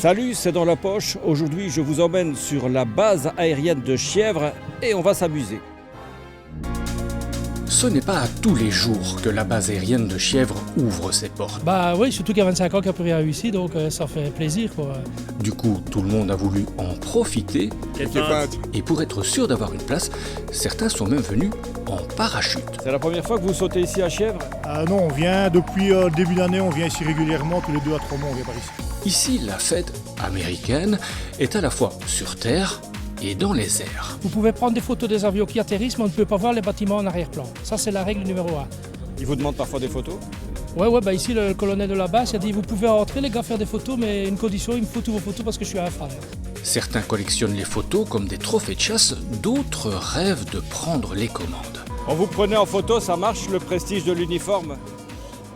Salut, c'est dans la poche. Aujourd'hui, je vous emmène sur la base aérienne de Chièvres et on va s'amuser. Ce n'est pas à tous les jours que la base aérienne de Chièvres ouvre ses portes. Bah oui, surtout qu'il y a 25 ans qu'il n'y a plus rien eu ici, donc ça fait plaisir, quoi. Du coup, tout le monde a voulu en profiter. Et pour être sûr d'avoir une place, certains sont même venus en parachute. C'est la première fois que vous sautez ici à Chièvres ? Non, on vient depuis le début d'année, on vient ici régulièrement, tous les 2 à 3 mois on vient par ici. Ici, la fête américaine est à la fois sur terre et dans les airs. Vous pouvez prendre des photos des avions qui atterrissent, mais on ne peut pas voir les bâtiments en arrière-plan. Ça, c'est la règle numéro 1. Ils vous demandent parfois des photos ? Ouais, bah ici, le colonel de la base, il a dit, vous pouvez entrer, les gars, faire des photos, mais une condition, il me faut toutes vos photos parce que je suis un fan. Certains collectionnent les photos comme des trophées de chasse, d'autres rêvent de prendre les commandes. On vous prenait en photo, ça marche, le prestige de l'uniforme ?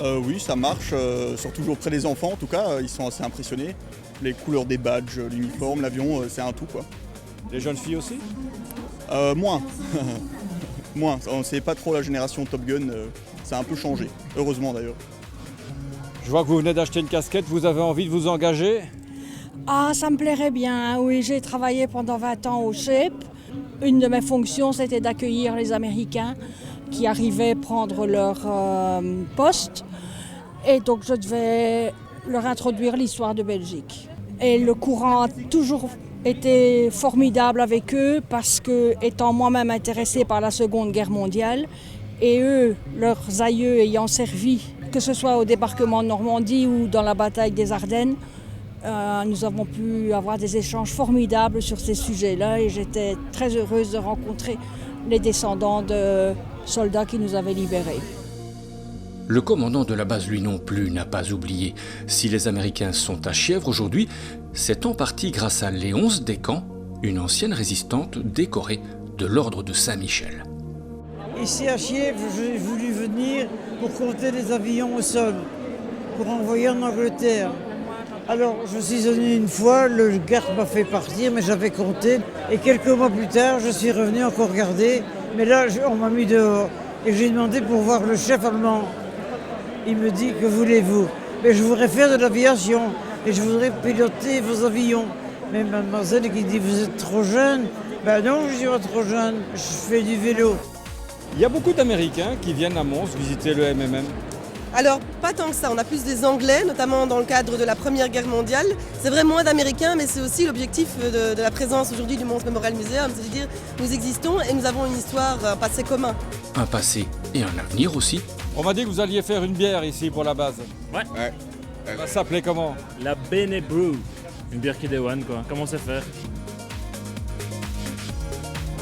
Oui, ça marche, surtout auprès des enfants en tout cas, ils sont assez impressionnés. Les couleurs des badges, l'uniforme, l'avion, c'est un tout quoi. Les jeunes filles aussi ? Moins. Moins, c'est pas trop la génération Top Gun, ça a un peu changé, heureusement d'ailleurs. Je vois que vous venez d'acheter une casquette, vous avez envie de vous engager ? Ah, ça me plairait bien, oui, j'ai travaillé pendant 20 ans au CHEP. Une de mes fonctions, c'était d'accueillir les Américains qui arrivaient prendre leur poste. Et donc, je devais leur introduire l'histoire de Belgique. Et le courant a toujours été formidable avec eux parce que, étant moi-même intéressée par la Seconde Guerre mondiale, et eux, leurs aïeux ayant servi, que ce soit au débarquement de Normandie ou dans la bataille des Ardennes, nous avons pu avoir des échanges formidables sur ces sujets-là et j'étais très heureuse de rencontrer les descendants de soldats qui nous avaient libérés. Le commandant de la base, lui non plus, n'a pas oublié. Si les Américains sont à Chièvres aujourd'hui, c'est en partie grâce à Léonce Descamps, une ancienne résistante décorée de l'ordre de Saint-Michel. Ici à Chièvres, j'ai voulu venir pour compter les avions au sol, pour envoyer en Angleterre. Alors, je suis venu une fois, le garde m'a fait partir, mais j'avais compté. Et quelques mois plus tard, je suis revenu encore garder. Mais là, on m'a mis dehors. Et j'ai demandé pour voir le chef allemand. Il me dit, que voulez-vous ? Mais je voudrais faire de l'aviation. Et je voudrais piloter vos avions. Mais mademoiselle qui dit, vous êtes trop jeune. Ben non, je suis pas trop jeune. Je fais du vélo. Il y a beaucoup d'Américains qui viennent à Mons visiter le MMM. Alors, pas tant que ça. On a plus des Anglais, notamment dans le cadre de la Première Guerre mondiale. C'est vrai moins d'Américains, mais c'est aussi l'objectif de la présence aujourd'hui du Mons Memorial Museum. C'est-à-dire, nous existons et nous avons une histoire, un passé commun. Un passé et un avenir aussi. On m'a dit que vous alliez faire une bière ici pour la base. Ouais. Ça s'appelait comment ? La Bene Brew. Une bière qui déwane quoi. Comment c'est faire ?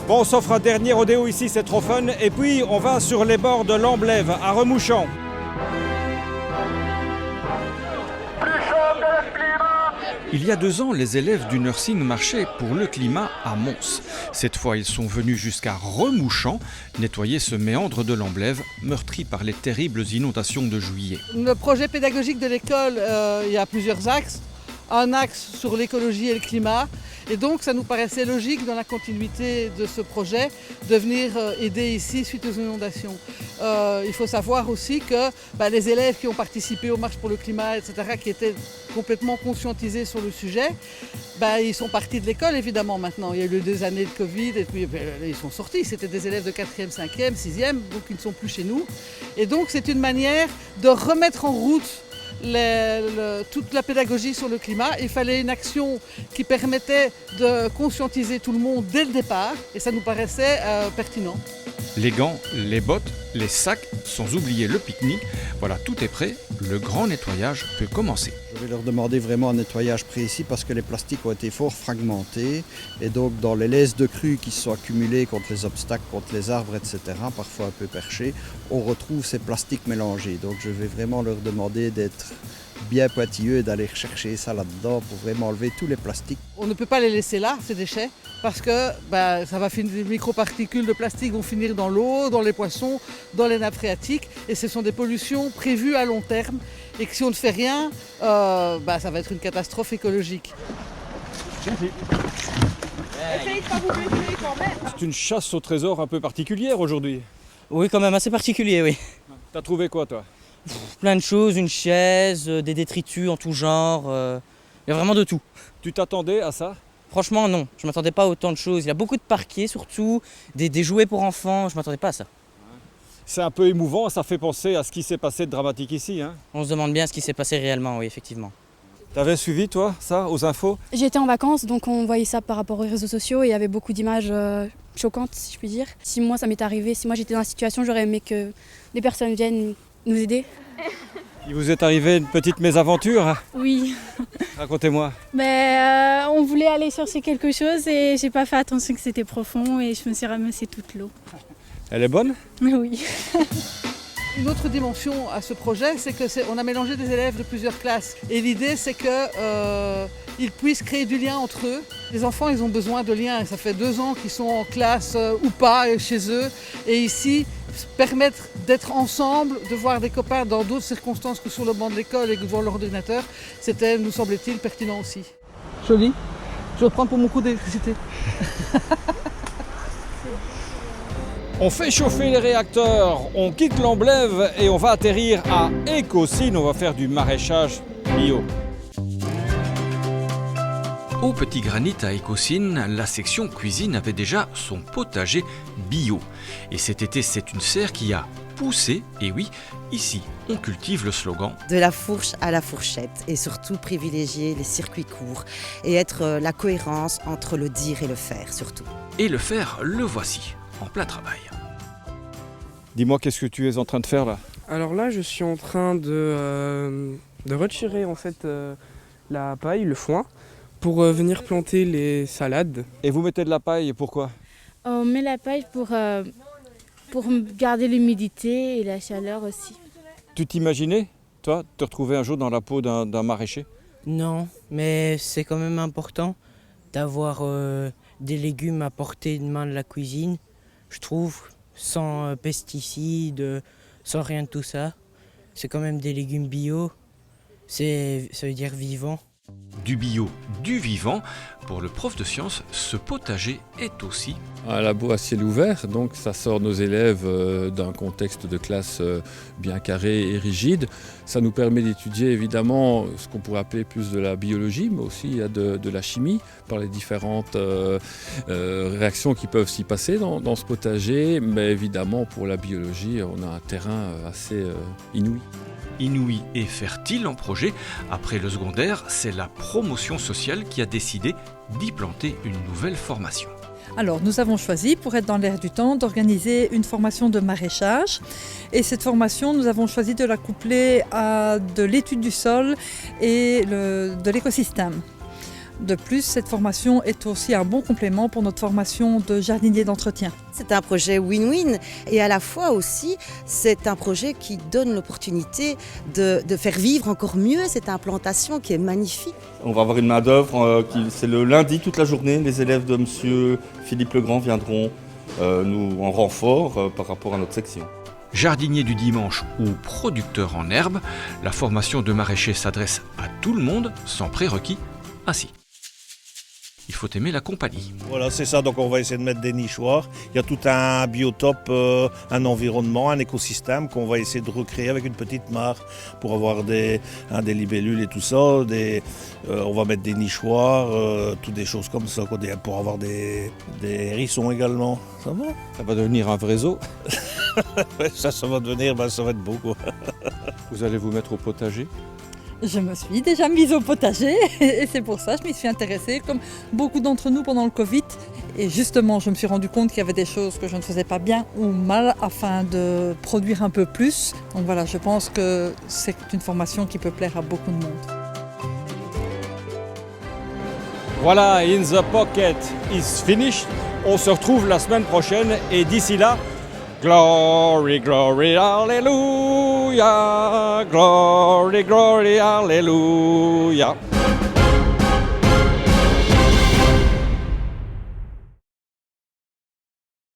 Bon, on s'offre un dernier rodéo ici, c'est trop fun. Et puis, on va sur les bords de l'Amblève, à Remouchant. Il y a 2 ans, les élèves du nursing marchaient pour le climat à Mons. Cette fois, ils sont venus jusqu'à Remouchant nettoyer ce méandre de l'Amblève, meurtri par les terribles inondations de juillet. Le projet pédagogique de l'école, il y a plusieurs axes. Un axe sur l'écologie et le climat. Et donc, ça nous paraissait logique, dans la continuité de ce projet, de venir aider ici suite aux inondations. Il faut savoir aussi que les élèves qui ont participé aux marches pour le climat, etc., qui étaient complètement conscientisés sur le sujet, ils sont partis de l'école, évidemment, maintenant. Il y a eu 2 années de Covid, et puis ils sont sortis. C'était des élèves de 4e, 5e, 6e, donc ils ne sont plus chez nous. Et donc, c'est une manière de remettre en route toute la pédagogie sur le climat. Il fallait une action qui permettait de conscientiser tout le monde dès le départ et ça nous paraissait pertinent. Les gants, les bottes, les sacs, sans oublier le pique-nique. Voilà, tout est prêt. Le grand nettoyage peut commencer. Je vais leur demander vraiment un nettoyage précis parce que les plastiques ont été fort fragmentés. Et donc dans les laisses de crue qui se sont accumulées contre les obstacles, contre les arbres, etc., parfois un peu perchés, on retrouve ces plastiques mélangés. Donc je vais vraiment leur demander d'être bien pointilleux et d'aller chercher ça là-dedans pour vraiment enlever tous les plastiques. On ne peut pas les laisser là, ces déchets, parce que ça va finir, les microparticules de plastique vont finir dans l'eau, dans les poissons, dans les nappes phréatiques, et ce sont des pollutions prévues à long terme, et que si on ne fait rien, ça va être une catastrophe écologique. C'est une chasse au trésor un peu particulière aujourd'hui. Oui, quand même assez particulier, oui. T'as trouvé quoi, toi ? Plein de choses, une chaise, des détritus en tout genre, Il y a vraiment de tout. Tu t'attendais à ça? Franchement, non. Je ne m'attendais pas à autant de choses. Il y a beaucoup de parquets surtout, des jouets pour enfants. Je ne m'attendais pas à ça. C'est un peu émouvant, ça fait penser à ce qui s'est passé de dramatique ici. Hein. On se demande bien ce qui s'est passé réellement, oui, effectivement. T'avais suivi, toi, ça, aux infos? J'étais en vacances, donc on voyait ça par rapport aux réseaux sociaux et il y avait beaucoup d'images choquantes, si je puis dire. Si moi, ça m'est arrivé, si moi j'étais dans la situation, j'aurais aimé que des personnes viennent nous aider. Il vous est arrivé une petite mésaventure, hein? Oui. Racontez-moi. On voulait aller chercher quelque chose et j'ai pas fait attention que c'était profond et je me suis ramassée toute l'eau. Elle est bonne? Oui. Une autre dimension à ce projet, c'est qu'on a mélangé des élèves de plusieurs classes. Et l'idée, c'est qu'ils puissent créer du lien entre eux. Les enfants, ils ont besoin de liens. Ça fait 2 ans qu'ils sont en classe ou pas chez eux. Et ici, permettre d'être ensemble, de voir des copains dans d'autres circonstances que sur le banc de l'école et devant l'ordinateur, c'était, nous semble-t-il, pertinent aussi. Joli. Je vais prendre pour mon coup d'électricité. On fait chauffer les réacteurs, on quitte l'Amblève et on va atterrir à Écossynes. On va faire du maraîchage bio. Au Petit Granit à Écossynes, la section cuisine avait déjà son potager bio. Et cet été, c'est une serre qui a poussé. Et oui, ici, on cultive le slogan « De la fourche à la fourchette » et surtout privilégier les circuits courts et être la cohérence entre le dire et le faire surtout. Et le faire, le voici, en plein travail. Dis-moi, qu'est-ce que tu es en train de faire là? Alors là, je suis en train de retirer en fait la paille, le foin, pour venir planter les salades. Et vous mettez de la paille, pourquoi? On met la paille pour garder l'humidité et la chaleur aussi. Tu t'imaginais, toi, te retrouver un jour dans la peau d'un maraîcher? Non, mais c'est quand même important d'avoir des légumes à portée de main de la cuisine, je trouve, sans pesticides, sans rien de tout ça. C'est quand même des légumes bio, ça veut dire vivant. Du bio, du vivant. Pour le prof de sciences, ce potager est aussi un labo à ciel ouvert, donc ça sort nos élèves d'un contexte de classe bien carré et rigide. Ça nous permet d'étudier évidemment ce qu'on pourrait appeler plus de la biologie, mais aussi il y a de la chimie par les différentes réactions qui peuvent s'y passer dans ce potager. Mais évidemment pour la biologie, on a un terrain assez inouï. Inouï et fertile en projet. Après le secondaire, c'est la promotion sociale qui a décidé d'y planter une nouvelle formation. Alors, nous avons choisi, pour être dans l'air du temps, d'organiser une formation de maraîchage. Et cette formation, nous avons choisi de la coupler à de l'étude du sol et de l'écosystème. De plus, cette formation est aussi un bon complément pour notre formation de jardinier d'entretien. C'est un projet win-win et à la fois aussi, c'est un projet qui donne l'opportunité de faire vivre encore mieux cette implantation qui est magnifique. On va avoir une main d'œuvre, c'est le lundi toute la journée. Les élèves de monsieur Philippe Legrand viendront nous en renfort par rapport à notre section. Jardinier du dimanche ou producteur en herbe, la formation de maraîcher s'adresse à tout le monde sans prérequis. Ainsi. Il faut aimer la compagnie. Voilà, c'est ça. Donc on va essayer de mettre des nichoirs. Il y a tout un biotope, un environnement, un écosystème qu'on va essayer de recréer avec une petite mare pour avoir des libellules et tout ça. On va mettre des nichoirs, toutes des choses comme ça, pour avoir des hérissons également. Ça va? Ça va devenir un vrai zoo. ça va devenir, ça va être beau quoi. Vous allez vous mettre au potager? Je me suis déjà mise au potager et c'est pour ça que je m'y suis intéressée, comme beaucoup d'entre nous pendant le Covid. Et justement, je me suis rendu compte qu'il y avait des choses que je ne faisais pas bien ou mal afin de produire un peu plus. Donc voilà, je pense que c'est une formation qui peut plaire à beaucoup de monde. Voilà, In the Pocket is finished. On se retrouve la semaine prochaine et d'ici là, glory, glory, hallelujah, glory, glory, hallelujah.